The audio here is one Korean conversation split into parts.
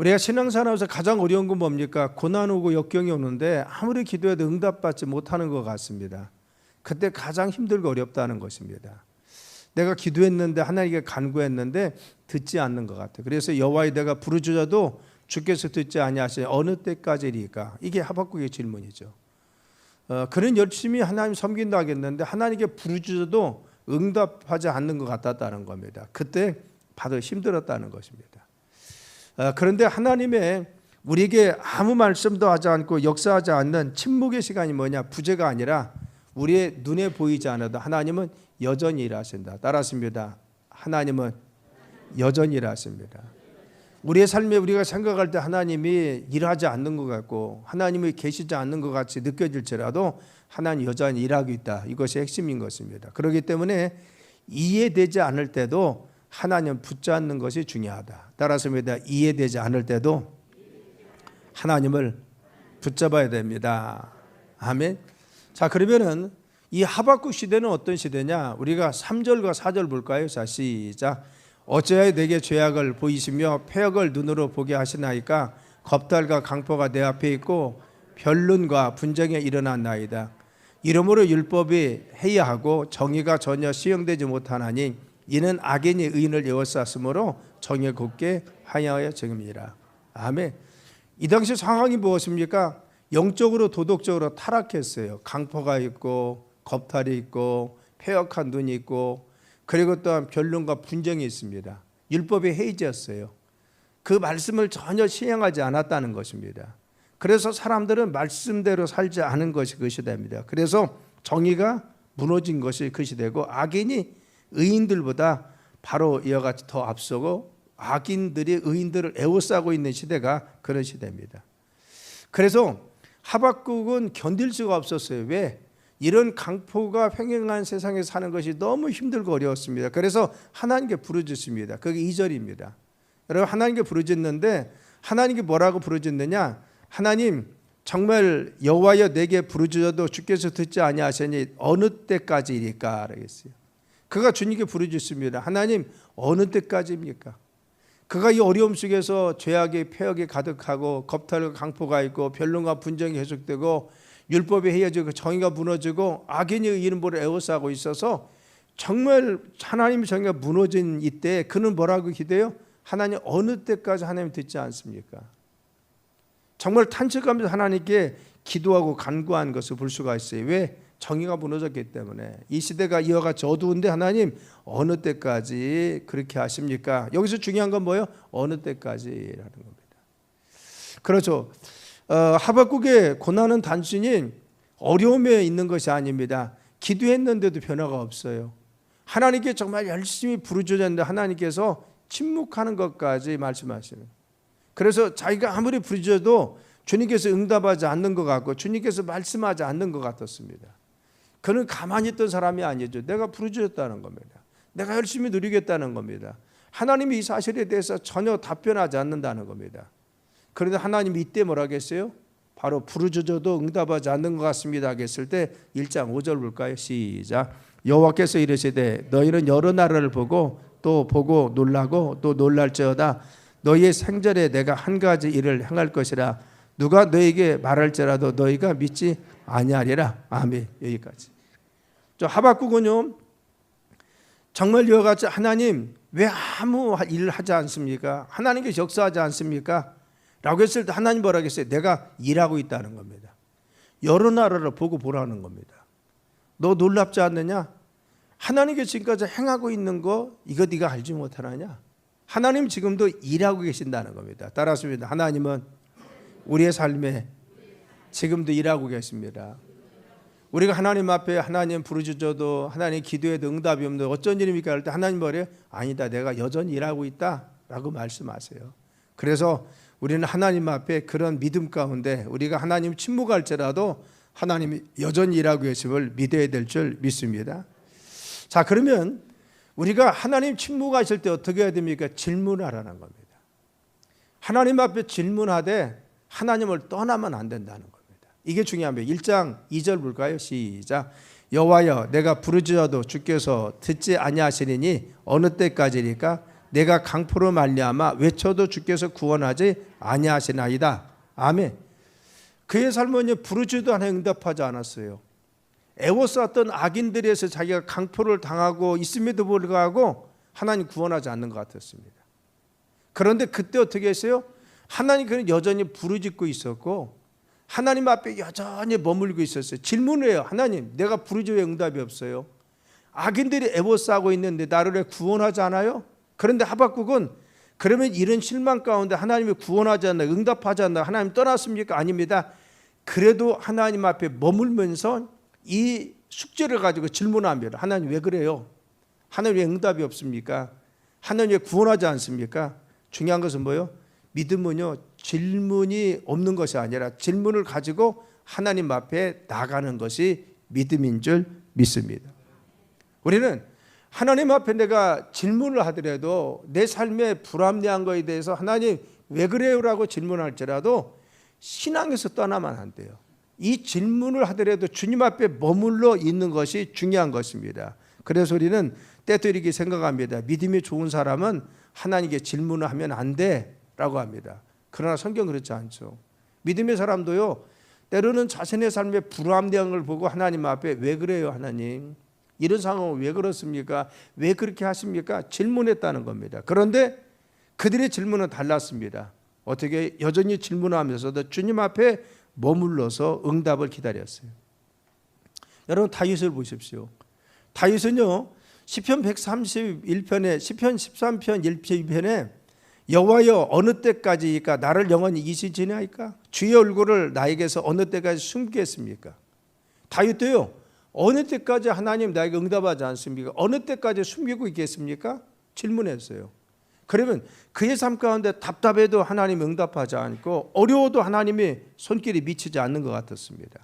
우리가 신앙생활에서 가장 어려운 건 뭡니까? 고난 오고 역경이 오는데 아무리 기도해도 응답받지 못하는 것 같습니다. 그때 가장 힘들고 어렵다는 것입니다. 내가 기도했는데 하나님께 간구했는데 듣지 않는 것 같아요. 그래서 여호와여 내가 부르짖어도 주께서 듣지 아니하시니 어느 때까지리까? 이게 하박국의 질문이죠. 그는 열심히 하나님 섬긴다 하겠는데 하나님께 부르짖어도 응답하지 않는 것 같았다는 겁니다. 그때 받아 힘들었다는 것입니다. 그런데 하나님의 우리에게 아무 말씀도 하지 않고 역사하지 않는 침묵의 시간이 뭐냐? 부재가 아니라 우리의 눈에 보이지 않아도 하나님은 여전히 일하신다. 따라하십니다. 하나님은 여전히 일하십니다. 우리의 삶에 우리가 생각할 때 하나님이 일하지 않는 것 같고 하나님이 계시지 않는 것 같이 느껴질지라도 하나님 여전히 일하고 있다. 이것이 핵심인 것입니다. 그렇기 때문에 이해되지 않을 때도 하나님 붙잡는 것이 중요하다. 따라서입니다. 이해되지 않을 때도 하나님을 붙잡아야 됩니다. 아멘. 자, 그러면은 이 하박국 시대는 어떤 시대냐? 우리가 3절과 4절 볼까요? 자, 시작. 어찌하여 내게 죄악을 보이시며 패역을 눈으로 보게 하시나이까? 겁탈과 강포가 내 앞에 있고 변론과 분쟁에 일어났나이다. 이러므로 율법이 해이하고 정의가 전혀 시행되지 못하나니 이는 악인이 의인을 에워쌌으므로 정의 곱게 하야하여 정임이라. 아멘. 이 당시 상황이 무엇입니까? 영적으로 도덕적으로 타락했어요. 강포가 있고 겁탈이 있고 패역한 눈이 있고 그리고 또한 변론과 분쟁이 있습니다. 율법이 해이되었어요. 그 말씀을 전혀 시행하지 않았다는 것입니다. 그래서 사람들은 말씀대로 살지 않은 것이 그 시대입니다. 그래서 정의가 무너진 것이 그 시대고 악인이 의인들보다 바로 이와 같이 더 앞서고 악인들이 의인들을 에워싸고 있는 시대가 그런 시대입니다. 그래서 하박국은 견딜 수가 없었어요. 왜? 이런 강포가 횡행한 세상에 사는 것이 너무 힘들고 어려웠습니다. 그래서 하나님께 부르짖습니다. 그게 2절입니다. 여러분 하나님께 부르짖는데 하나님께 뭐라고 부르짖느냐? 하나님 정말 여호와여 내게 부르짖어도 주께서 듣지 아니하시니 어느 때까지일까? 그러겠어요. 그가 주님께 부르짖습니다. 하나님 어느 때까지입니까? 그가 이 어려움 속에서 죄악의 패역이 가득하고 겁탈과 강포가 있고 변론과 분쟁이 계속되고 율법이 해이해지고 정의가 무너지고 악인이 의인을 에워싸고 있어서 정말 하나님의 정의가 무너진 이때 그는 뭐라고 기도해요? 하나님 어느 때까지 하나님 듣지 않습니까? 정말 탄식하면서 하나님께 기도하고 간구한 것을 볼 수가 있어요. 왜? 정의가 무너졌기 때문에. 이 시대가 이와 같이 어두운데 하나님 어느 때까지 그렇게 하십니까? 여기서 중요한 건 뭐예요? 어느 때까지라는 겁니다. 그렇죠. 하박국의 고난은 단순히 어려움에 있는 것이 아닙니다. 기도했는데도 변화가 없어요. 하나님께 정말 열심히 부르짖었는데 하나님께서 침묵하는 것까지 말씀하시는. 그래서 자기가 아무리 부르짖어도 주님께서 응답하지 않는 것 같고 주님께서 말씀하지 않는 것 같았습니다. 그는 가만히 있던 사람이 아니죠. 내가 부르짖었다는 겁니다. 내가 열심히 누리겠다는 겁니다. 하나님이 이 사실에 대해서 전혀 답변하지 않는다는 겁니다. 그런데 하나님이 이때 뭐라 했어요? 바로 부르짖어도 응답하지 않는 것 같습니다 했을 때 1장 5절 볼까요? 시작. 여호와께서 이르시되 너희는 여러 나라를 보고 또 보고 놀라고 또 놀랄지어다. 너희의 생전에 내가 한 가지 일을 행할 것이라. 누가 너희에게 말할지라도 너희가 믿지 아니하리라. 아멘. 여기까지. 저 하박국은요 정말 이와 같이 하나님 왜 아무 일을 하지 않습니까? 하나님께서 역사하지 않습니까? 라고 했을 때 하나님 뭐라고 했어요? 내가 일하고 있다는 겁니다. 여러 나라를 보고 보라는 겁니다. 너 놀랍지 않느냐? 하나님께서 지금까지 행하고 있는 거 이거 네가 알지 못하느냐? 하나님 지금도 일하고 계신다는 겁니다. 따라서 하나님은 우리의 삶에 지금도 일하고 계십니다. 우리가 하나님 앞에 하나님 부르짖어도 하나님 기도에도 응답이 없는데 어쩐 일입니까? 할 때 하나님 뭐래요? 아니다. 내가 여전히 일하고 있다 라고 말씀하세요. 그래서 우리는 하나님 앞에 그런 믿음 가운데 우리가 하나님 침묵할지라도 하나님이 여전히 일하고 계심을 믿어야 될 줄 믿습니다. 자, 그러면 우리가 하나님 침묵하실 때 어떻게 해야 됩니까? 질문하라는 겁니다. 하나님 앞에 질문하되 하나님을 떠나면 안 된다는 겁니다. 이게 중요합니다. 1장 2절 볼까요? 시작. 여호와여 내가 부르짖어도 주께서 듣지 아니하시리니 어느 때까지니까? 내가 강포로 말미암아 외쳐도 주께서 구원하지 아니하시나이다. 아멘. 그의 삶은 부르지도 않아 응답하지 않았어요. 애워쌌던 악인들에서 자기가 강포를 당하고 있음에도 불구하고 하나님 구원하지 않는 것 같았습니다. 그런데 그때 어떻게 했어요? 하나님 그는 여전히 부르짖고 있었고 하나님 앞에 여전히 머물고 있었어요. 질문을 해요. 하나님, 내가 부르짖어 왜 응답이 없어요? 악인들이 애워싸고 있는데 나를 왜 구원하지 않아요? 그런데 하박국은 그러면 이런 실망 가운데 하나님이 구원하지 않나, 응답하지 않나, 하나님 떠났습니까? 아닙니다. 그래도 하나님 앞에 머물면서 이 숙제를 가지고 질문합니다. 하나님 왜 그래요? 하나님 왜 응답이 없습니까? 하나님 왜 구원하지 않습니까? 중요한 것은 뭐예요? 믿음은요, 질문이 없는 것이 아니라 질문을 가지고 하나님 앞에 나가는 것이 믿음인 줄 믿습니다. 우리는 하나님 앞에 내가 질문을 하더라도 내 삶에 불합리한 것에 대해서 하나님 왜 그래요? 라고 질문할지라도 신앙에서 떠나면 안 돼요. 이 질문을 하더라도 주님 앞에 머물러 있는 것이 중요한 것입니다. 그래서 우리는 때도 이렇게 생각합니다. 믿음이 좋은 사람은 하나님께 질문을 하면 안 돼 라고 합니다. 그러나 성경은 그렇지 않죠. 믿음의 사람도요, 때로는 자신의 삶에 불합리한 걸 보고 하나님 앞에 왜 그래요 하나님? 이런 상황은 왜 그렇습니까? 왜 그렇게 하십니까? 질문했다는 겁니다. 그런데 그들의 질문은 달랐습니다. 어떻게 여전히 질문하면서도 주님 앞에 머물러서 응답을 기다렸어요. 여러분 다윗을 보십시오. 다윗은요, 시편 131편에 시편 13편 1편에 여호와여 어느 때까지이까 나를 영원히 잊으시나이까? 주의 얼굴을 나에게서 어느 때까지 숨기겠습니까? 다윗도요, 어느 때까지 하나님 나에게 응답하지 않습니까? 어느 때까지 숨기고 있겠습니까? 질문했어요. 그러면 그의 삶 가운데 답답해도 하나님이 응답하지 않고 어려워도 하나님이 손길이 미치지 않는 것 같았습니다.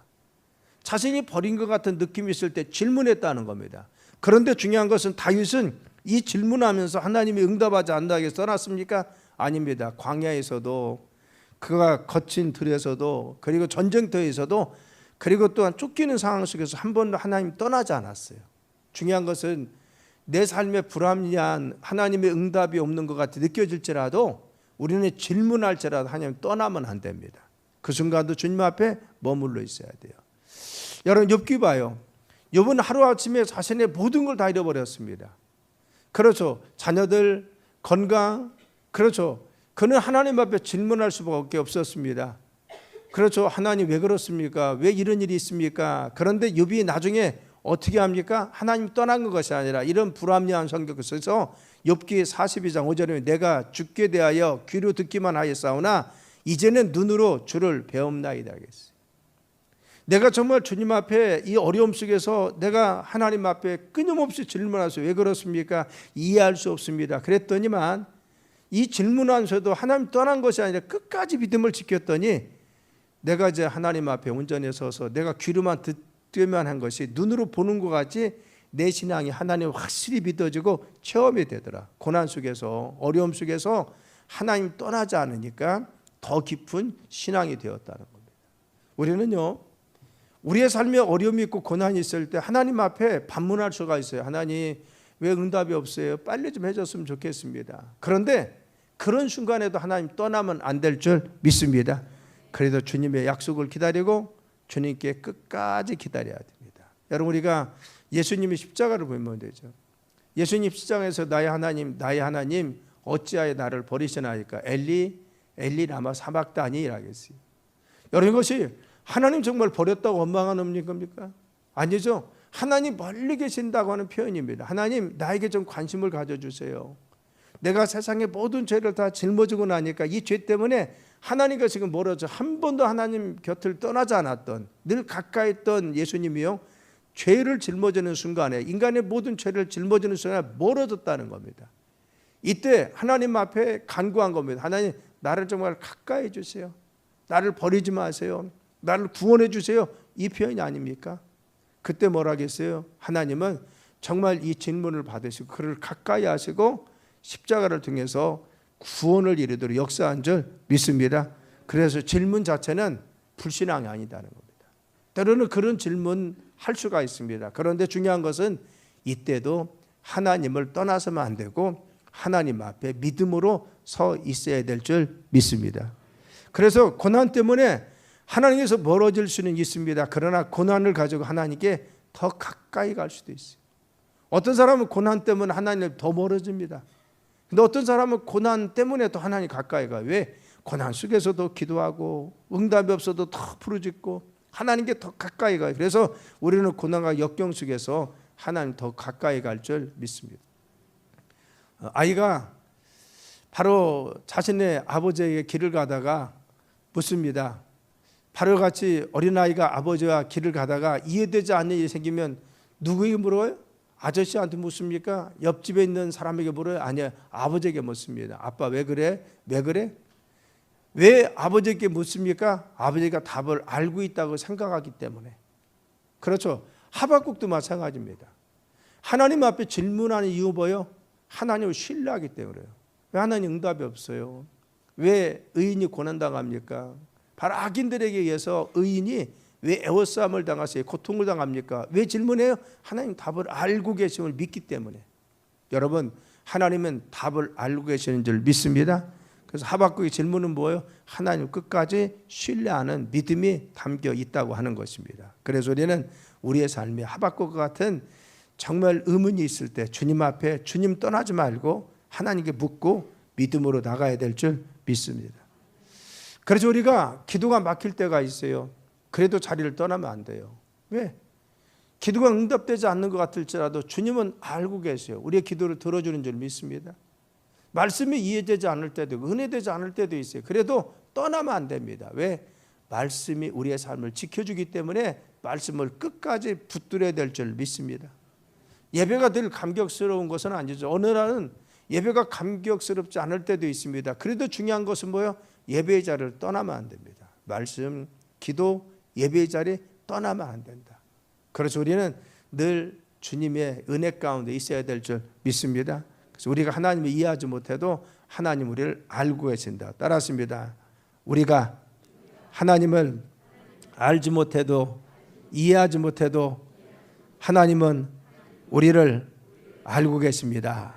자신이 버린 것 같은 느낌이 있을 때 질문했다는 겁니다. 그런데 중요한 것은 다윗은 이 질문하면서 하나님이 응답하지 않는다고 해서 떠났습니까? 아닙니다. 광야에서도 그가 거친 들에서도 그리고 전쟁터에서도 그리고 또한 쫓기는 상황 속에서 한 번도 하나님 떠나지 않았어요. 중요한 것은 내 삶에 불합리한 하나님의 응답이 없는 것 같이 느껴질지라도 우리는 질문할지라도 하나님 떠나면 안 됩니다. 그 순간도 주님 앞에 머물러 있어야 돼요. 여러분 욥기 봐요. 욥은 하루아침에 자신의 모든 걸 다 잃어버렸습니다. 그렇죠. 자녀들, 건강, 그렇죠. 그는 하나님 앞에 질문할 수밖에 없었습니다. 그렇죠. 하나님 왜 그렇습니까? 왜 이런 일이 있습니까? 그런데 욥이 나중에 어떻게 합니까? 하나님 떠난 것이 아니라 이런 불합리한 성경 속에서 욥기 42장 5절에 내가 주께 대하여 귀로 듣기만 하였사오나 이제는 눈으로 주를 배움나이다 하겠어요. 내가 정말 주님 앞에 이 어려움 속에서 내가 하나님 앞에 끊임없이 질문하면서 왜 그렇습니까? 이해할 수 없습니다. 그랬더니만 이 질문하면서도 하나님 떠난 것이 아니라 끝까지 믿음을 지켰더니 내가 이제 하나님 앞에 온전히 서서 내가 귀로만 듣기만 한 것이 눈으로 보는 것 같이 내 신앙이 하나님 확실히 믿어지고 체험이 되더라. 고난 속에서 어려움 속에서 하나님 떠나지 않으니까 더 깊은 신앙이 되었다는 겁니다. 우리는요, 우리의 삶에 어려움이 있고 고난이 있을 때 하나님 앞에 반문할 수가 있어요. 하나님 왜 응답이 없어요? 빨리 좀 해줬으면 좋겠습니다. 그런데 그런 순간에도 하나님 떠나면 안 될 줄 믿습니다. 그래도 주님의 약속을 기다리고 주님께 끝까지 기다려야 됩니다. 여러분 우리가 예수님의 십자가를 보면 되죠. 예수님 십자가에서 나의 하나님 어찌하여 나를 버리시나이까? 엘리 라마 사박다니 이라겠어요. 여러분 이것이 하나님 정말 버렸다고 원망하는 겁니까? 아니죠. 하나님 멀리 계신다고 하는 표현입니다. 하나님 나에게 좀 관심을 가져주세요. 내가 세상의 모든 죄를 다 짊어지고 나니까 이 죄 때문에 하나님과 지금 멀어져 한 번도 하나님 곁을 떠나지 않았던 늘 가까이 있던 예수님이요, 죄를 짊어지는 순간에 인간의 모든 죄를 짊어지는 순간에 멀어졌다는 겁니다. 이때 하나님 앞에 간구한 겁니다. 하나님 나를 정말 가까이 해주세요. 나를 버리지 마세요. 나를 구원해 주세요. 이 표현이 아닙니까? 그때 뭐라 하겠어요? 하나님은 정말 이 질문을 받으시고 그를 가까이 하시고 십자가를 통해서 구원을 이루도록 역사한 줄 믿습니다. 그래서 질문 자체는 불신앙이 아니다는 겁니다. 때로는 그런 질문 할 수가 있습니다. 그런데 중요한 것은 이때도 하나님을 떠나서는 안 되고 하나님 앞에 믿음으로 서 있어야 될 줄 믿습니다. 그래서 고난 때문에 하나님께서 멀어질 수는 있습니다. 그러나 고난을 가지고 하나님께 더 가까이 갈 수도 있어요. 어떤 사람은 고난 때문에 하나님 더 멀어집니다. 근데 어떤 사람은 고난 때문에 또 하나님 가까이 가요. 왜? 고난 속에서도 기도하고 응답이 없어도 더 부르짖고 하나님께 더 가까이 가요. 그래서 우리는 고난과 역경 속에서 하나님 더 가까이 갈 줄 믿습니다. 아이가 바로 자신의 아버지에게 길을 가다가 묻습니다. 바로같이 어린아이가 아버지와 길을 가다가 이해되지 않는 일이 생기면 누구에게 물어요? 아저씨한테 묻습니까? 옆집에 있는 사람에게 물어요? 아니요, 아버지에게 묻습니다. 아빠 왜 그래? 왜 그래? 왜 아버지에게 묻습니까? 아버지가 답을 알고 있다고 생각하기 때문에. 그렇죠. 하박국도 마찬가지입니다. 하나님 앞에 질문하는 이유 뭐예요? 하나님을 신뢰하기 때문에요. 왜 하나님 응답이 없어요? 왜 의인이 고난당합니까? 바로 악인들에게 의해서 의인이 왜 애워싸움을 당하세요? 고통을 당합니까? 왜 질문해요? 하나님 답을 알고 계심을 믿기 때문에. 여러분, 하나님은 답을 알고 계시는 줄 믿습니다. 그래서 하박국의 질문은 뭐예요? 하나님 끝까지 신뢰하는 믿음이 담겨 있다고 하는 것입니다. 그래서 우리는 우리의 삶에 하박국과 같은 정말 의문이 있을 때 주님 앞에 주님 떠나지 말고 하나님께 묻고 믿음으로 나가야 될 줄 믿습니다. 그래서 우리가 기도가 막힐 때가 있어요. 그래도 자리를 떠나면 안 돼요. 왜? 기도가 응답되지 않는 것 같을지라도 주님은 알고 계세요. 우리의 기도를 들어주는 줄 믿습니다. 말씀이 이해되지 않을 때도 있고 은혜되지 않을 때도 있어요. 그래도 떠나면 안 됩니다. 왜? 말씀이 우리의 삶을 지켜주기 때문에 말씀을 끝까지 붙들어야 될 줄 믿습니다. 예배가 늘 감격스러운 것은 아니죠. 어느 날은 예배가 감격스럽지 않을 때도 있습니다. 그래도 중요한 것은 뭐예요? 예배의 자리를 떠나면 안 됩니다. 말씀, 기도, 예배의 자리 떠나면 안 된다. 그래서 우리는 늘 주님의 은혜 가운데 있어야 될 줄 믿습니다. 그래서 우리가 하나님을 이해하지 못해도 하나님 우리를 알고 계신다. 따랐습니다. 우리가 하나님을 알지 못해도 이해하지 못해도 하나님은 우리를 알고 계십니다.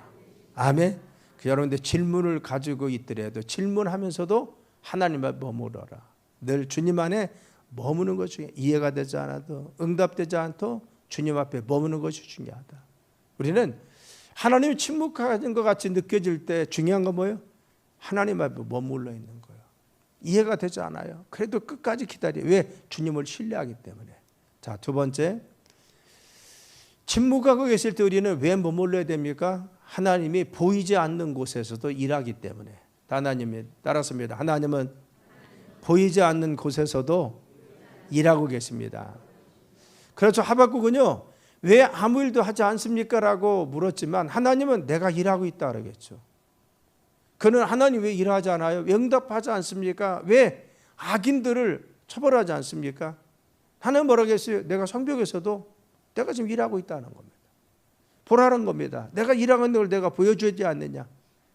아멘. 여러분들 질문을 가지고 있더라도 질문하면서도 하나님 앞에 머물러라. 늘 주님 안에 머무는 것 중에 이해가 되지 않아도 응답되지 않도 주님 앞에 머무는 것이 중요하다. 우리는 하나님이 침묵하는 것 같이 느껴질 때 중요한 건 뭐예요? 하나님 앞에 머물러 있는 거예요. 이해가 되지 않아요. 그래도 끝까지 기다려요. 왜? 주님을 신뢰하기 때문에. 자, 두 번째, 침묵하고 계실 때 우리는 왜 머물러야 됩니까? 하나님이 보이지 않는 곳에서도 일하기 때문에. 하나님이 따랐습니다. 하나님은 보이지 않는 곳에서도 일하고 계십니다. 그렇죠. 하박국은요, 왜 아무 일도 하지 않습니까? 라고 물었지만 하나님은 내가 일하고 있다 그러겠죠. 그는 하나님 왜 일하지 않아요? 왜 응답하지 않습니까? 왜 악인들을 처벌하지 않습니까? 하나님 뭐라고 했어요? 내가 성벽에서도 내가 지금 일하고 있다는 겁니다. 보라는 겁니다. 내가 일하는 걸 내가 보여주지 않느냐.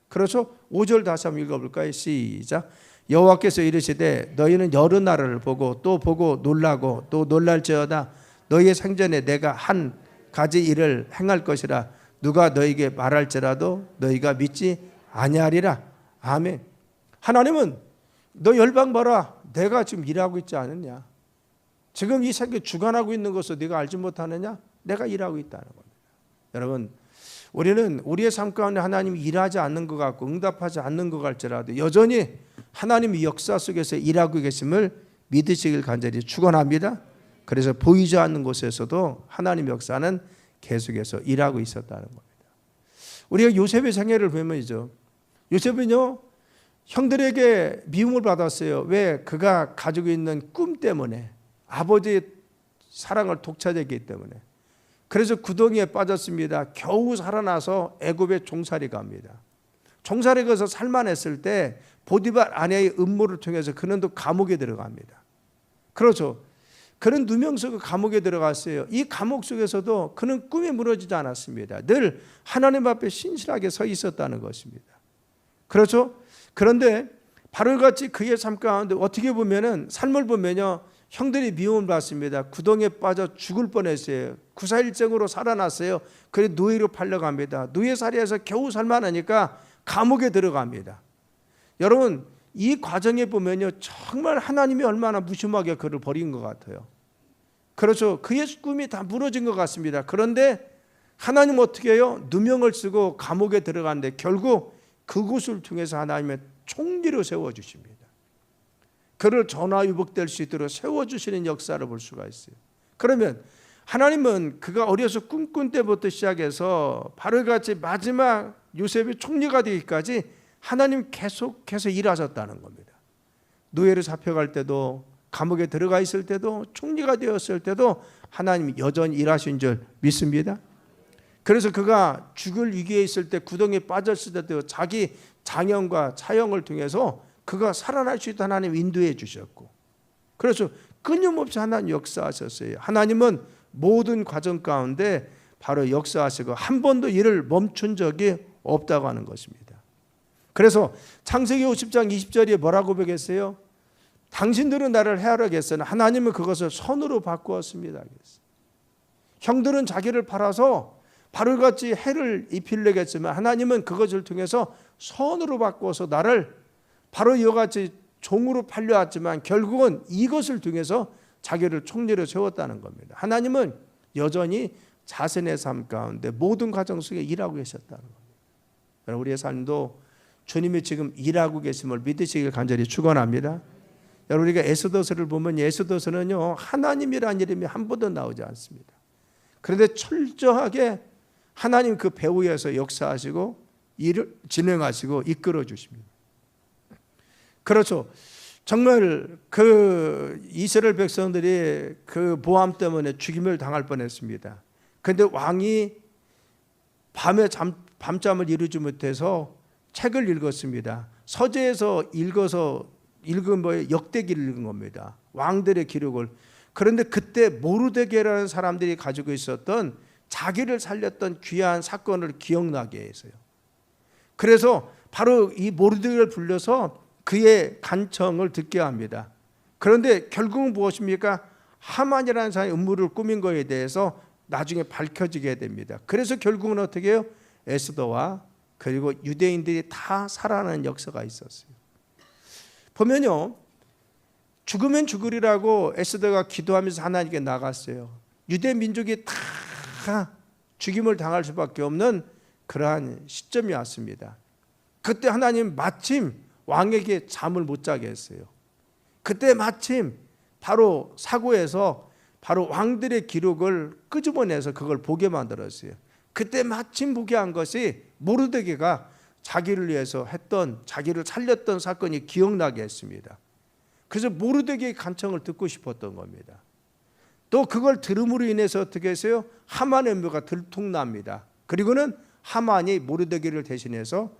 그래서 5절 다시 한번 읽어볼까요? 시작. 여호와께서 이르시되 너희는 여러 나라를 보고 또 보고 놀라고 또 놀랄지어다. 너희의 생전에 내가 한 가지 일을 행할 것이라. 누가 너희에게 말할지라도 너희가 믿지 아니하리라. 아멘. 하나님은 너 열방 봐라. 내가 지금 일하고 있지 않느냐. 지금 이 세계 주관하고 있는 것을 네가 알지 못하느냐. 내가 일하고 있다는 겁니다. 여러분, 우리는 우리의 삶 가운데 하나님이 일하지 않는 것 같고 응답하지 않는 것 같지라도 여전히 하나님이 역사 속에서 일하고 계심을 믿으시길 간절히 축원합니다. 그래서 보이지 않는 곳에서도 하나님의 역사는 계속해서 일하고 있었다는 겁니다. 우리가 요셉의 생애를 보면이죠. 요셉은요, 형들에게 미움을 받았어요. 왜? 그가 가지고 있는 꿈 때문에, 아버지의 사랑을 독차지했기 때문에. 그래서 구덩이에 빠졌습니다. 겨우 살아나서 애굽에 종살이 갑니다. 종살이 가서 살만했을 때 보디발 아내의 음모를 통해서 그는 또 감옥에 들어갑니다. 그렇죠. 그는 누명 쓰고 감옥에 들어갔어요. 이 감옥 속에서도 그는 꿈이 무너지지 않았습니다. 늘 하나님 앞에 신실하게 서 있었다는 것입니다. 그렇죠. 그런데 바로같이 그의 삶 가운데 어떻게 보면은 삶을 보면요, 형들이 미움을 받습니다. 구덩이에 빠져 죽을 뻔했어요. 구사일증으로 살아났어요. 그래 노예로 팔려갑니다. 노예살이에서 겨우 살만하니까 감옥에 들어갑니다. 여러분 이 과정에 보면요 정말 하나님이 얼마나 무심하게 그를 버린 것 같아요. 그렇죠. 그의 꿈이 다 무너진 것 같습니다. 그런데 하나님 어떻게 해요? 누명을 쓰고 감옥에 들어가는데 결국 그곳을 통해서 하나님의 총리로 세워주십니다. 그를 전화위복될 수 있도록 세워주시는 역사를 볼 수가 있어요. 그러면 하나님은 그가 어려서 꿈꾼 때부터 시작해서 바로같이 마지막 요셉이 총리가 되기까지 하나님 계속해서 일하셨다는 겁니다. 노예로 잡혀갈 때도 감옥에 들어가 있을 때도 총리가 되었을 때도 하나님이 여전히 일하신 줄 믿습니다. 그래서 그가 죽을 위기에 있을 때 구덩이에 빠졌을 때도 자기 장형과 차형을 통해서 그가 살아날 수 있도록 하나님 인도해 주셨고, 그래서 끊임없이 하나님 역사하셨어요. 하나님은 모든 과정 가운데 바로 역사하시고 한 번도 일을 멈춘 적이 없다고 하는 것입니다. 그래서 창세기 50장 20절에 뭐라고 보겠어요? 당신들은 나를 해하려겠으나 하나님은 그것을 선으로 바꾸었습니다. 형들은 자기를 팔아서 바로같이 해를 입히려고 했지만 하나님은 그것을 통해서 선으로 바꾸어서 나를 바로 이와 같이 종으로 팔려왔지만 결국은 이것을 통해서 자기를 총리로 세웠다는 겁니다. 하나님은 여전히 자신의 삶 가운데 모든 과정 속에 일하고 계셨다는 겁니다. 여러분 우리의 삶도 주님이 지금 일하고 계심을 믿으시길 간절히 축원합니다. 여러분 우리가 에스더서를 보면 에스더서는요 하나님이라는 이름이 한 번도 나오지 않습니다. 그런데 철저하게 하나님 그 배후에서 역사하시고 일을 진행하시고 이끌어 주십니다. 그렇죠. 정말 그 이스라엘 백성들이 그 모함 때문에 죽임을 당할 뻔했습니다. 그런데 왕이 밤에 밤잠을 이루지 못해서 책을 읽었습니다. 서재에서 읽은 뭐에 역대기를 읽은 겁니다. 왕들의 기록을. 그런데 그때 모르드게라는 사람들이 가지고 있었던 자기를 살렸던 귀한 사건을 기억나게 했어요. 그래서 바로 이 모르드게를 불러서 그의 간청을 듣게 합니다. 그런데 결국은 무엇입니까? 하만이라는 사람이 음모를 꾸민 것에 대해서 나중에 밝혀지게 됩니다. 그래서 결국은 어떻게 해요? 에스더와 그리고 유대인들이 다 살아나는 역사가 있었어요. 보면요, 죽으면 죽으리라고 에스더가 기도하면서 하나님께 나갔어요. 유대 민족이 다 죽임을 당할 수밖에 없는 그러한 시점이 왔습니다. 그때 하나님 마침 왕에게 잠을 못 자게 했어요. 그때 마침 바로 사고에서 바로 왕들의 기록을 끄집어내서 그걸 보게 만들었어요. 그때 마침 보게 한 것이 모르드게가 자기를 위해서 했던, 자기를 살렸던 사건이 기억나게 했습니다. 그래서 모르드게의 간청을 듣고 싶었던 겁니다. 또 그걸 들음으로 인해서 어떻게 했어요? 하만의 음모가 들통납니다. 그리고는 하만이 모르드게를 대신해서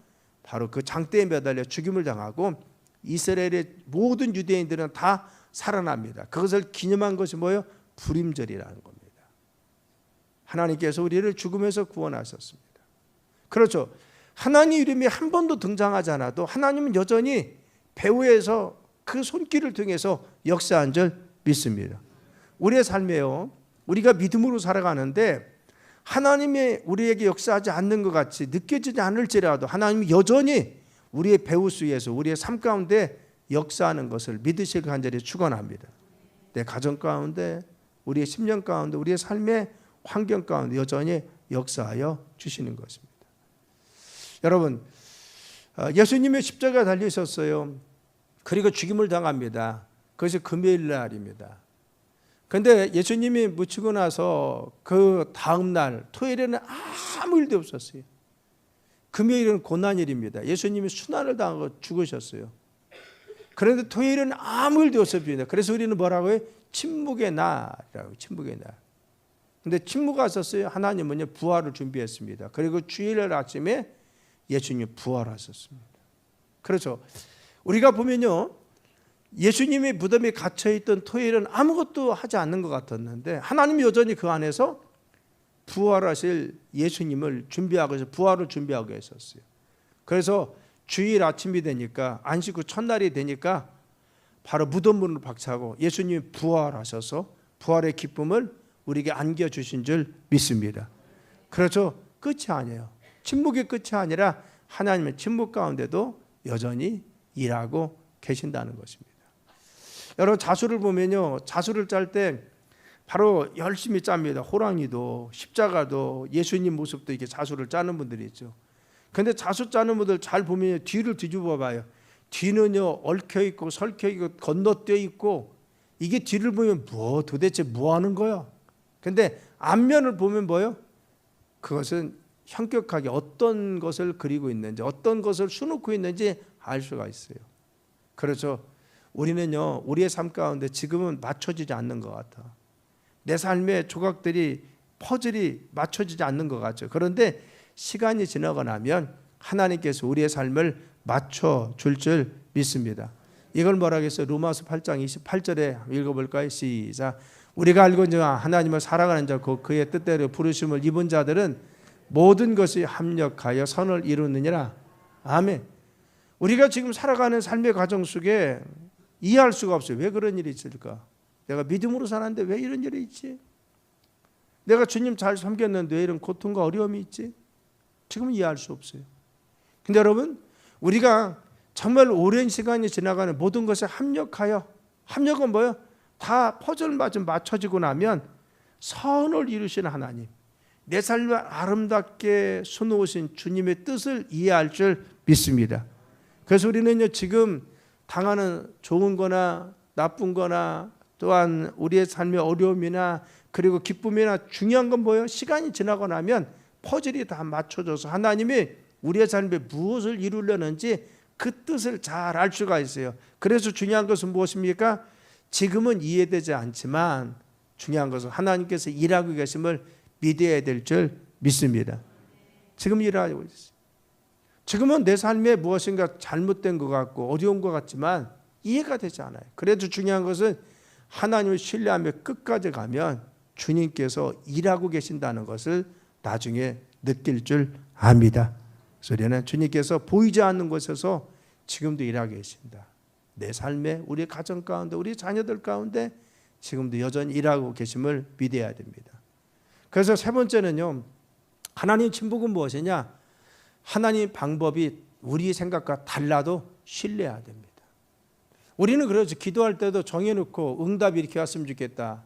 바로 그 장대에 매달려 죽임을 당하고 이스라엘의 모든 유대인들은 다 살아납니다. 그것을 기념한 것이 뭐예요? 불임절이라는 겁니다. 하나님께서 우리를 죽음에서 구원하셨습니다. 그렇죠. 하나님 이름이 한 번도 등장하지 않아도 하나님은 여전히 배후에서 그 손길을 통해서 역사한 줄 믿습니다. 우리의 삶에요, 우리가 믿음으로 살아가는데 하나님이 우리에게 역사하지 않는 것 같이 느껴지지 않을지라도 하나님이 여전히 우리의 배후 속에서 우리의 삶 가운데 역사하는 것을 믿으실 간절히 축원합니다. 내 가정 가운데, 우리의 심령 가운데, 우리의 삶의 환경 가운데 여전히 역사하여 주시는 것입니다. 여러분, 예수님의 십자가에 달리셨어요. 그리고 죽임을 당합니다. 그것이 금요일 날입니다. 그런데 예수님이 묻히고 나서 그 다음 날 토요일에는 아무 일도 없었어요. 금요일은 고난일입니다. 예수님이 순환을 당하고 죽으셨어요. 그런데 토요일은 아무 일도 없었습니다. 그래서 우리는 뭐라고 해요? 침묵의 날이라고. 침묵의 날. 근데 침묵하셨어요. 하나님은요 부활을 준비했습니다. 그리고 주일날 아침에 예수님이 부활하셨습니다. 그렇죠. 우리가 보면요, 예수님이 무덤에 갇혀있던 토요일은 아무것도 하지 않는 것 같았는데 하나님이 여전히 그 안에서 부활하실 예수님을 준비하고 해서 부활을 준비하고 있었어요. 그래서 주일 아침이 되니까, 안식 후 첫날이 되니까 바로 무덤문을 박차고 예수님이 부활하셔서 부활의 기쁨을 우리에게 안겨주신 줄 믿습니다. 그렇죠? 끝이 아니에요. 침묵의 끝이 아니라 하나님의 침묵 가운데도 여전히 일하고 계신다는 것입니다. 여러분 자수를 보면요, 자수를 짤 때 바로 열심히 짭니다. 호랑이도 십자가도 예수님 모습도 이렇게 자수를 짜는 분들이 있죠. 그런데 자수 짜는 분들 잘 보면 뒤를 뒤집어 봐요. 뒤는요 얽혀 있고 설켜 있고 건너뛰어 있고, 이게 뒤를 보면 도대체 뭐 하는 거야? 근데 앞면을 보면 뭐요? 그것은 현격하게 어떤 것을 그리고 있는지, 어떤 것을 수놓고 있는지 알 수가 있어요. 그렇죠. 우리는요 우리의 삶 가운데 지금은 맞춰지지 않는 것 같아. 내 삶의 조각들이, 퍼즐이 맞춰지지 않는 것 같죠. 그런데 시간이 지나고 나면 하나님께서 우리의 삶을 맞춰줄 줄 믿습니다. 이걸 뭐라고 했어요? 로마서 8장 28절에 읽어볼까요? 시작. 우리가 알고 있는 하나님을 사랑하는 자고 그의 뜻대로 부르심을 입은 자들은 모든 것이 합력하여 선을 이루느니라. 아멘. 우리가 지금 살아가는 삶의 과정 속에 이해할 수가 없어요. 왜 그런 일이 있을까? 내가 믿음으로 살았는데 왜 이런 일이 있지? 내가 주님 잘 섬겼는데 왜 이런 고통과 어려움이 있지? 지금은 이해할 수 없어요. 근데 여러분, 우리가 정말 오랜 시간이 지나가는 모든 것에 합력하여, 합력은 뭐예요? 다 퍼즐 맞춰지고 나면 선을 이루시는 하나님, 내 삶을 아름답게 수놓으신 주님의 뜻을 이해할 줄 믿습니다. 그래서 우리는요 지금 당하는 좋은 거나 나쁜 거나 또한 우리의 삶의 어려움이나 그리고 기쁨이나 중요한 건 뭐예요? 시간이 지나고 나면 퍼즐이 다 맞춰져서 하나님이 우리의 삶에 무엇을 이루려는지 그 뜻을 잘 알 수가 있어요. 그래서 중요한 것은 무엇입니까? 지금은 이해되지 않지만 중요한 것은 하나님께서 일하고 계심을 믿어야 될 줄 믿습니다. 지금 일하고 있어요. 지금은 내 삶에 무엇인가 잘못된 것 같고 어려운 것 같지만 이해가 되지 않아요. 그래도 중요한 것은 하나님을 신뢰하며 끝까지 가면 주님께서 일하고 계신다는 것을 나중에 느낄 줄 압니다. 그래서 우리는 주님께서 보이지 않는 곳에서 지금도 일하고 계신다. 내 삶에, 우리 가정 가운데, 우리 자녀들 가운데 지금도 여전히 일하고 계심을 믿어야 됩니다. 그래서 세 번째는요, 하나님 친복은 무엇이냐? 하나님 방법이 우리 생각과 달라도 신뢰해야 됩니다. 우리는 그렇죠. 기도할 때도 정해놓고 응답이 이렇게 왔으면 좋겠다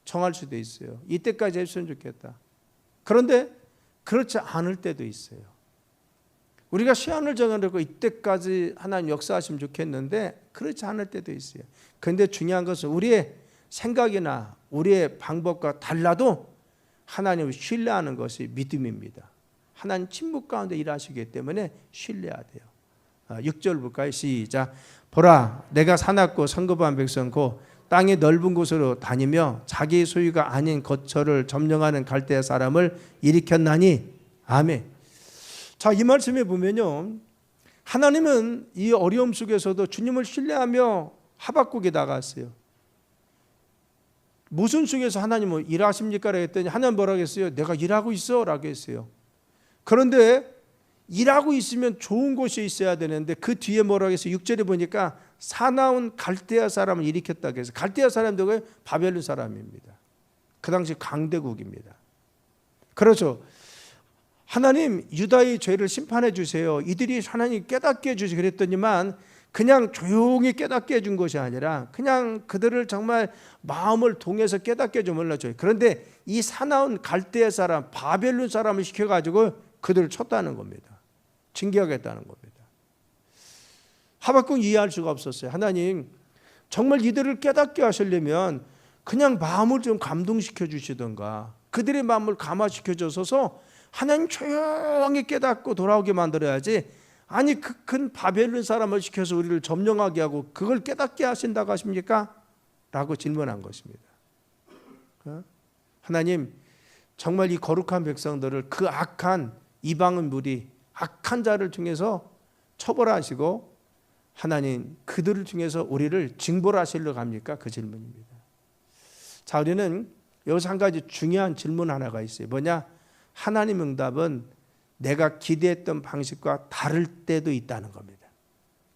정할 수도 있어요. 이때까지 했으면 좋겠다. 그런데 그렇지 않을 때도 있어요. 우리가 시한을 정해놓고 이때까지 하나님 역사하시면 좋겠는데 그렇지 않을 때도 있어요. 그런데 중요한 것은 우리의 생각이나 우리의 방법과 달라도 하나님을 신뢰하는 것이 믿음입니다. 하나님 침묵 가운데 일하시기 때문에 신뢰해야 돼요. 6절 볼까요? 시작. 보라, 내가 사납고 성급한 백성 곧 땅의 넓은 곳으로 다니며 자기 소유가 아닌 거처를 점령하는 갈대아 사람을 일으켰나니. 아멘. 자, 이 말씀에 보면요, 하나님은 이 어려움 속에서도 주님을 신뢰하며 하박국에 나갔어요. 무슨 속에서 하나님은 일하십니까? 라고 했더니 하나님 뭐라고 했어요? 내가 일하고 있어 라고 했어요. 그런데 일하고 있으면 좋은 곳이 있어야 되는데 그 뒤에 뭐라고 했어요? 6절에 보니까 사나운 갈대아 사람을 일으켰다고 해서, 갈대아 사람들은 바벨론 사람입니다. 그 당시 강대국입니다. 그렇죠. 하나님 유다의 죄를 심판해 주세요. 이들이 하나님 깨닫게 해주세요. 그랬더니만 그냥 조용히 깨닫게 해준 것이 아니라 그냥 그들을 정말 마음을 동해서 깨닫게 좀 몰라줘요. 그런데 이 사나운 갈대아 사람, 바벨론 사람을 시켜가지고 그들을 쳤다는 겁니다. 징계하겠다는 겁니다. 하박국 이해할 수가 없었어요. 하나님 정말 이들을 깨닫게 하시려면 그냥 마음을 좀 감동시켜 주시던가, 그들의 마음을 감화시켜 주셔서 하나님 조용히 깨닫고 돌아오게 만들어야지, 아니 그 큰 바벨론 사람을 시켜서 우리를 점령하게 하고 그걸 깨닫게 하신다고 하십니까? 라고 질문한 것입니다. 하나님 정말 이 거룩한 백성들을 그 악한 이방인 무리, 악한 자를 통해서 처벌하시고 하나님 그들을 통해서 우리를 징벌하시려고 합니까? 그 질문입니다. 자, 우리는 여기서 한 가지 중요한 질문 하나가 있어요. 뭐냐? 하나님 응답은 내가 기대했던 방식과 다를 때도 있다는 겁니다.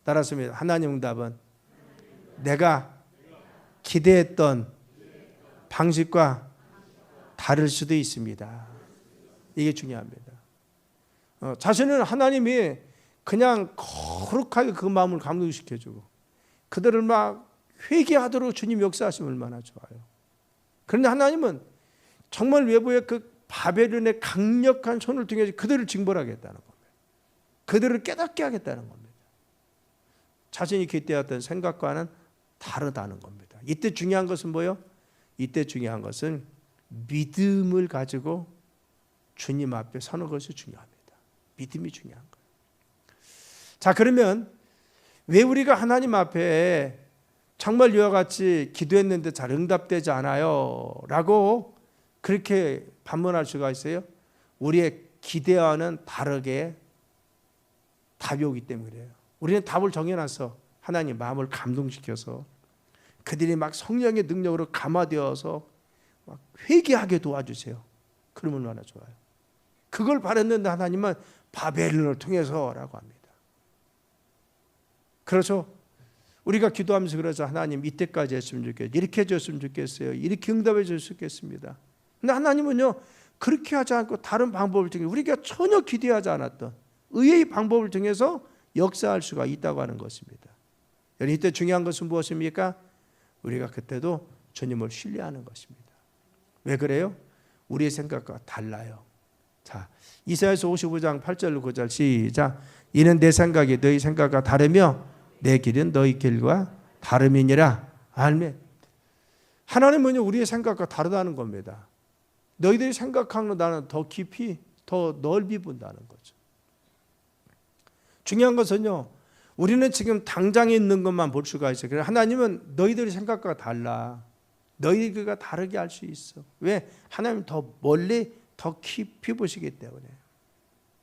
따라서 하나님 응답은 내가 기대했던 방식과 다를 수도 있습니다. 이게 중요합니다. 자신은 하나님이 그냥 거룩하게 그 마음을 감동시켜주고 그들을 막 회개하도록 주님 역사하시면 얼마나 좋아요. 그런데 하나님은 정말 외부의 그 바벨론의 강력한 손을 통해서 그들을 징벌하겠다는 겁니다. 그들을 깨닫게 하겠다는 겁니다. 자신이 기대했던 생각과는 다르다는 겁니다. 이때 중요한 것은 뭐예요? 이때 중요한 것은 믿음을 가지고 주님 앞에 서는 것이 중요합니다. 믿음이 중요한 거예요. 자, 그러면 왜 우리가 하나님 앞에 정말 이와 같이 기도했는데 잘 응답되지 않아요? 라고 그렇게 반문할 수가 있어요? 우리의 기대와는 다르게 답이 오기 때문에 그래요. 우리는 답을 정해놔서 하나님 마음을 감동시켜서 그들이 막 성령의 능력으로 감화되어서 막 회개하게 도와주세요. 그러면 얼마나 좋아요. 그걸 바랬는데 하나님은 바벨론을 통해서라고 합니다. 그래서 우리가 기도하면서 그러죠. 하나님 이때까지 했으면 좋겠어요. 이렇게 해줬으면 좋겠어요. 이렇게 응답해 줬으면 좋겠습니다. 근데 하나님은요 그렇게 하지 않고 다른 방법을 통해 우리가 전혀 기대하지 않았던 의의 방법을 통해서 역사할 수가 있다고 하는 것입니다. 여러분 이때 중요한 것은 무엇입니까? 우리가 그때도 주님을 신뢰하는 것입니다. 왜 그래요? 우리의 생각과 달라요. 자, 이사야서 55장 8절 9절 시작. 이는 내 생각이 너희 생각과 다르며 내 길은 너희 길과 다름이니라. 아멘. 하나님은 우리의 생각과 다르다는 겁니다. 너희들이 생각하는 나는 더 깊이 더 넓이 본다는 거죠. 중요한 것은요 우리는 지금 당장에 있는 것만 볼 수가 있어요. 그래서 하나님은 너희들의 생각과 달라. 너희들과 다르게 할 수 있어. 왜? 하나님은 더 멀리 더 깊이 보시기 때문에.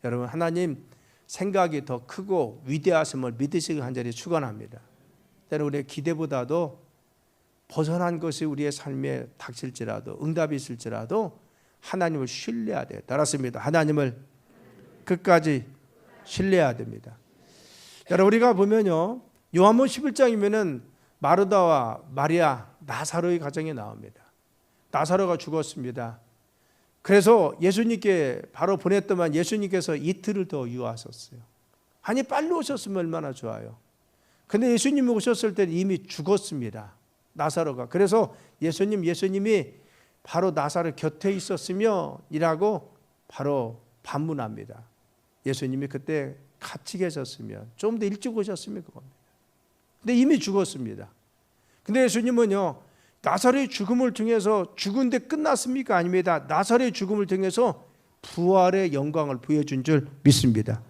여러분 하나님 생각이 더 크고 위대하심을 믿으시기 간절히 축원합니다. 때로 우리의 기대보다도 벗어난 것이 우리의 삶에 닥칠지라도 응답이 있을지라도 하나님을 신뢰해야 돼요. 따랐습니다. 하나님을 끝까지 신뢰해야 됩니다. 여러분 우리가 보면요 요한복음 11장이면은 마르다와 마리아 나사로의 가정이 나옵니다. 나사로가 죽었습니다. 그래서 예수님께 바로 보냈더만 예수님께서 이틀을 더 유하셨어요. 아니 빨리 오셨으면 얼마나 좋아요. 근데 예수님이 오셨을 때는 이미 죽었습니다. 나사로가. 그래서 예수님이 바로 나사로 곁에 있었으며 이라고 바로 반문합니다. 예수님이 그때 같이 계셨으면 좀 더 일찍 오셨으면 그겁니다. 근데 이미 죽었습니다. 근데 예수님은요 나사로의 죽음을 통해서 죽은 데 끝났습니까? 아닙니다. 나사로의 죽음을 통해서 부활의 영광을 보여준 줄 믿습니다.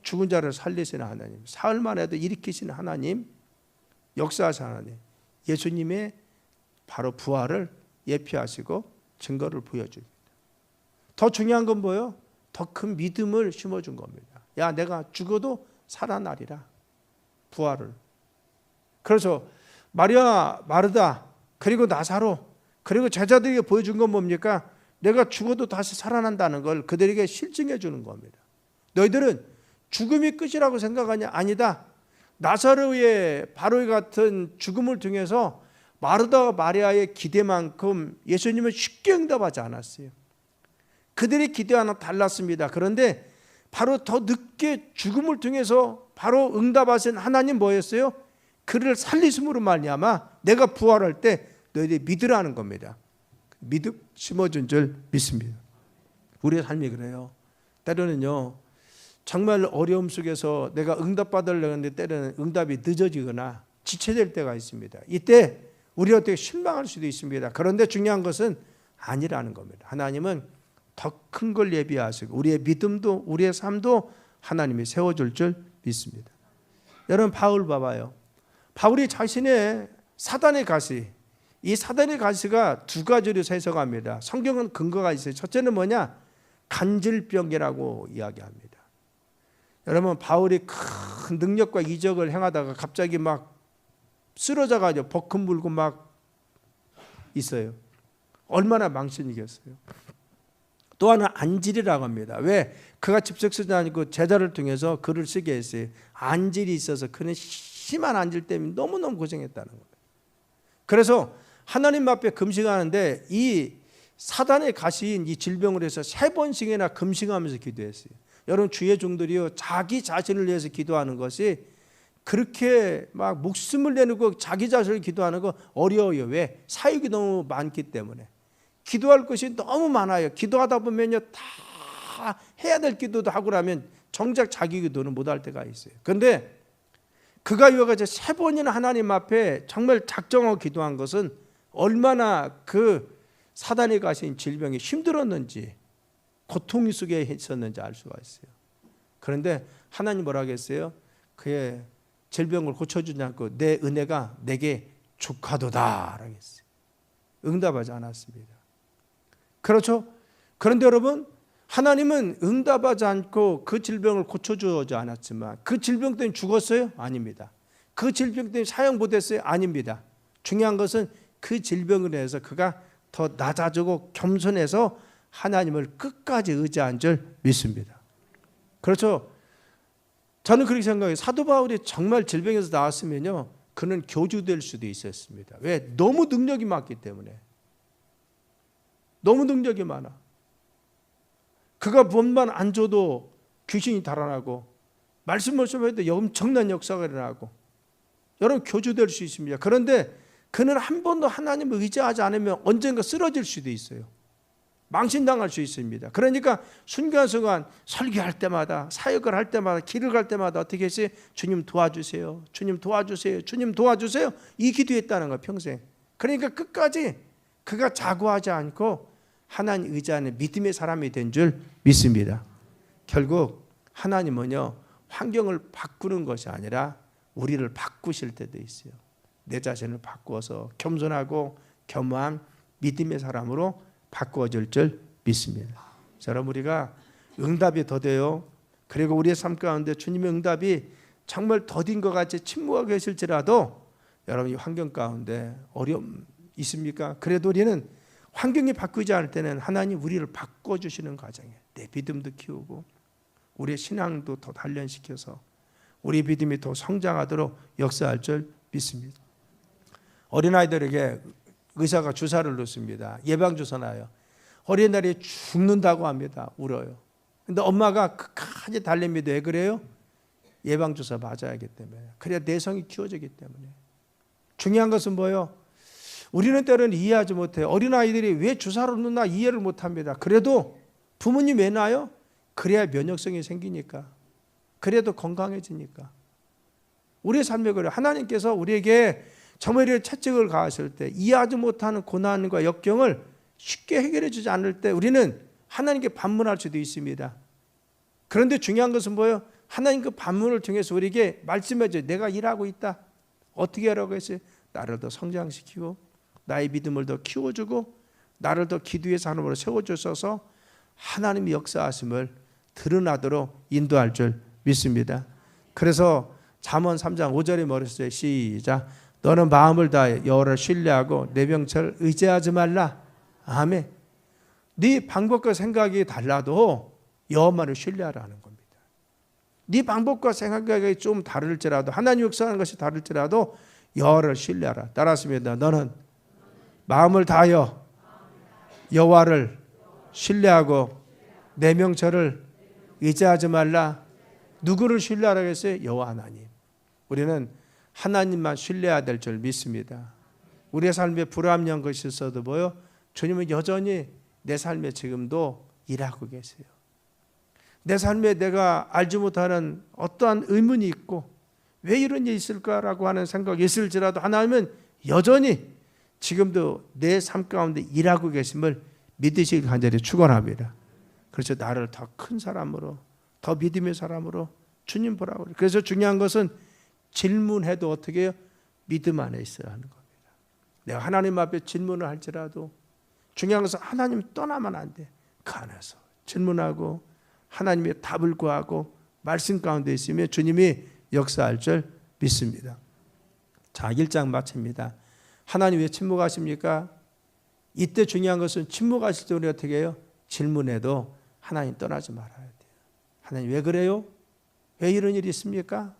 죽은 자를 살리시는 하나님, 사흘만 해도 일으키시는 하나님, 역사하시는 하나님, 예수님의 바로 부활을 예표하시고 증거를 보여줍니다. 더 중요한 건 뭐예요? 더 큰 믿음을 심어준 겁니다. 야 내가 죽어도 살아나리라. 부활을. 그래서 마리아, 마르다 그리고 나사로 그리고 제자들에게 보여준 건 뭡니까? 내가 죽어도 다시 살아난다는 걸 그들에게 실증해 주는 겁니다. 너희들은 죽음이 끝이라고 생각하냐? 아니다. 나사로의 바로 같은 죽음을 통해서 마르다와 마리아의 기대만큼 예수님은 쉽게 응답하지 않았어요. 그들의 기대와는 달랐습니다. 그런데 바로 더 늦게 죽음을 통해서 바로 응답하신 하나님 뭐였어요? 그를 살리심으로 말미암아 내가 부활할 때 너희들이 믿으라는 겁니다. 믿음 심어준 줄 믿습니다. 우리의 삶이 그래요. 때로는요 정말 어려움 속에서 내가 응답받으려고 하는데 때로는 응답이 늦어지거나 지체될 때가 있습니다. 이때 우리가 어떻게 실망할 수도 있습니다. 그런데 중요한 것은 아니라는 겁니다. 하나님은 더 큰 걸 예비하시고 우리의 믿음도 우리의 삶도 하나님이 세워줄 줄 믿습니다. 여러분 바울 봐봐요. 바울이 자신의 사단의 가시, 이 사단의 가시가 두 가지로 해석합니다. 성경은 근거가 있어요. 첫째는 뭐냐? 간질병이라고 이야기합니다. 여러분 바울이 큰 능력과 이적을 행하다가 갑자기 막 쓰러져가지고 버금 물고 막 있어요. 얼마나 망신이겠어요. 또 하나 안질이라고 합니다. 왜? 그가 직접 쓰지 않고 제자를 통해서 글을 쓰게 했어요. 안질이 있어서 그는 심한 안질 때문에 너무너무 고생했다는 거예요. 그래서 하나님 앞에 금식하는데 이 사단의 가시인 이 질병을 해서 3번씩이나 금식하면서 기도했어요. 여러분 주의 종들이요, 자기 자신을 위해서 기도하는 것이 그렇게 막 목숨을 내놓고 자기 자신을 기도하는 거 어려워요. 왜? 사역이 너무 많기 때문에. 기도할 것이 너무 많아요. 기도하다 보면요, 다 해야 될 기도도 하고 나면 정작 자기 기도는 못할 때가 있어요. 그런데 그가 이와 같이 3번이나 하나님 앞에 정말 작정하고 기도한 것은 얼마나 그 사단이 가신 질병이 힘들었는지, 고통 속에 있었는지 알 수가 있어요. 그런데 하나님 뭐라 하겠어요? 그의 질병을 고쳐주지 않고 내 은혜가 내게 족하도다 라고 했어요. 응답하지 않았습니다. 그렇죠? 그런데 여러분, 하나님은 응답하지 않고 그 질병을 고쳐주지 않았지만 그 질병 때문에 죽었어요? 아닙니다. 그 질병 때문에 사형 못했어요? 아닙니다. 중요한 것은 그 질병을 해서 그가 더 낮아지고 겸손해서 하나님을 끝까지 의지한 줄 믿습니다. 그렇죠? 저는 그렇게 생각해요. 사도 바울이 정말 질병에서 나왔으면요, 그는 교주될 수도 있었습니다. 왜? 너무 능력이 많기 때문에. 너무 능력이 많아. 그가 몸만 안 줘도 귀신이 달아나고 말씀을 좀 해도 엄청난 역사가 일어나고 여러분 교주될 수 있습니다. 그런데 그는 한 번도 하나님을 의지하지 않으면 언젠가 쓰러질 수도 있어요. 망신당할 수 있습니다. 그러니까 순간순간 설교할 때마다, 사역을 할 때마다, 길을 갈 때마다 어떻게 했어요? 주님 도와주세요. 주님 도와주세요. 주님 도와주세요. 이 기도했다는 거예요, 평생. 그러니까 끝까지 그가 자고하지 않고 하나님 의지하는 믿음의 사람이 된 줄 믿습니다. 결국 하나님은요, 환경을 바꾸는 것이 아니라 우리를 바꾸실 때도 있어요. 내 자신을 바꾸어서 겸손하고 겸허한 믿음의 사람으로 바꾸어질 줄 믿습니다. 여러분, 우리가 응답이 더뎌요. 그리고 우리의 삶 가운데 주님의 응답이 정말 더딘 것 같이 침묵하고 계실지라도 여러분, 이 환경 가운데 어려움 있습니까? 그래도 우리는 환경이 바뀌지 않을 때는 하나님 우리를 바꿔주시는 과정이에요. 내 믿음도 키우고 우리의 신앙도 더 단련시켜서 우리 믿음이 더 성장하도록 역사할 줄 믿습니다. 어린아이들에게 의사가 주사를 놓습니다. 예방주사 놔요. 어린아이들이 죽는다고 합니다. 울어요. 근데 엄마가 끝까지 달랩니다. 왜 그래요? 예방주사 맞아야 하기 때문에. 그래야 내성이 키워지기 때문에. 중요한 것은 뭐예요? 우리는 때로는 이해하지 못해요. 어린아이들이 왜 주사를 놓나 이해를 못합니다. 그래도 부모님 왜 놔요? 그래야 면역성이 생기니까. 그래도 건강해지니까. 우리의 삶에 그래요. 하나님께서 우리에게 정말 채찍을 가하실 때 이해하지 못하는 고난과 역경을 쉽게 해결해 주지 않을 때 우리는 하나님께 반문할 수도 있습니다. 그런데 중요한 것은 뭐예요? 하나님 그 반문을 통해서 우리에게 말씀해 줘요. 내가 일하고 있다. 어떻게 하라고 했어요? 나를 더 성장시키고 나의 믿음을 더 키워주고 나를 더 기도의 사람으로 세워주셔서 하나님의 역사하심을 드러나도록 인도할 줄 믿습니다. 그래서 잠언 3장 5절에 뭐랬어요? 시작. 너는 마음을 다해 여호와를 신뢰하고 내 병철 의지하지 말라. 아멘. 네 방법과 생각이 달라도 여호와만을 신뢰하라는 겁니다. 네 방법과 생각이 좀 다를지라도 하나님 역사하는 것이 다를지라도 여호와를 신뢰하라. 따라하십니다. 너는 마음을 다하여 여호와를 신뢰하고 내 명철을 의지하지 말라. 누구를 신뢰하라고 했어요? 여호와 하나님. 우리는 하나님만 신뢰해야 될 줄 믿습니다. 우리의 삶에 불합리한 것이 있어도 뭐요? 주님은 여전히 내 삶에 지금도 일하고 계세요. 내 삶에 내가 알지 못하는 어떠한 의문이 있고 왜 이런 일이 있을까라고 하는 생각이 있을지라도 하나님은 여전히 지금도 내 삶 가운데 일하고 계심을 믿으시길 간절히 축원합니다. 그래서 나를 더 큰 사람으로 더 믿음의 사람으로 주님 보라고 그래요. 그래서 중요한 것은 질문해도 어떻게 해요? 믿음 안에 있어야 하는 겁니다. 내가 하나님 앞에 질문을 할지라도 중요한 것은 하나님 떠나면 안 돼. 그 안에서 질문하고 하나님의 답을 구하고 말씀 가운데 있으면 주님이 역사할 줄 믿습니다. 자, 1장 마칩니다. 하나님 왜 침묵하십니까? 이때 중요한 것은 침묵하실 때 우리 어떻게 해요? 질문해도 하나님 떠나지 말아야 돼요. 하나님 왜 그래요? 왜 이런 일이 있습니까?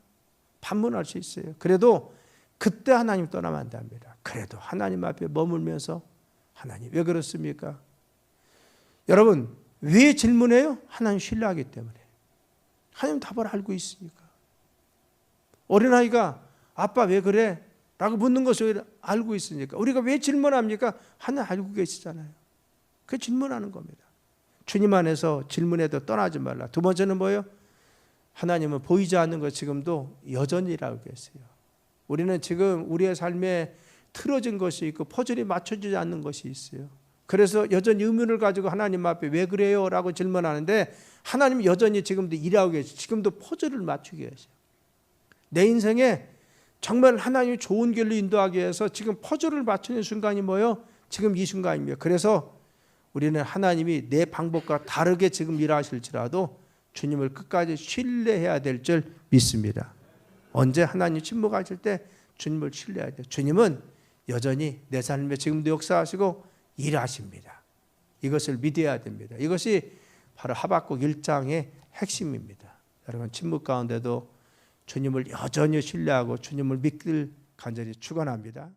판문할 수 있어요. 그래도 그때 하나님 떠나면 안 됩니다. 그래도 하나님 앞에 머물면서 하나님 왜 그렇습니까? 여러분 왜 질문해요? 하나님 신뢰하기 때문에. 하나님 답을 알고 있으니까. 어린아이가 아빠 왜 그래? 라고 묻는 것을 알고 있으니까. 우리가 왜 질문합니까? 하나님 알고 계시잖아요. 그 질문하는 겁니다. 주님 안에서 질문해도 떠나지 말라. 두 번째는 뭐예요? 하나님은 보이지 않는 것 지금도 여전히 일하고 계세요. 우리는 지금 우리의 삶에 틀어진 것이 있고 퍼즐이 맞춰지지 않는 것이 있어요. 그래서 여전히 의문을 가지고 하나님 앞에 왜 그래요? 라고 질문하는데 하나님은 여전히 지금도 일하고 계세요. 지금도 퍼즐을 맞추게 계세요. 내 인생에 정말 하나님이 좋은 길로 인도하기 위해서 지금 퍼즐을 맞추는 순간이 뭐예요? 지금 이 순간입니다. 그래서 우리는 하나님이 내 방법과 다르게 지금 일하실지라도 주님을 끝까지 신뢰해야 될 줄 믿습니다. 언제 하나님 침묵하실 때 주님을 신뢰해야 돼요. 주님은 여전히 내 삶에 지금도 역사하시고 일하십니다. 이것을 믿어야 됩니다. 이것이 바로 하박국 1장의 핵심입니다. 여러분 침묵 가운데도 주님을 여전히 신뢰하고 주님을 믿길 간절히 축원합니다.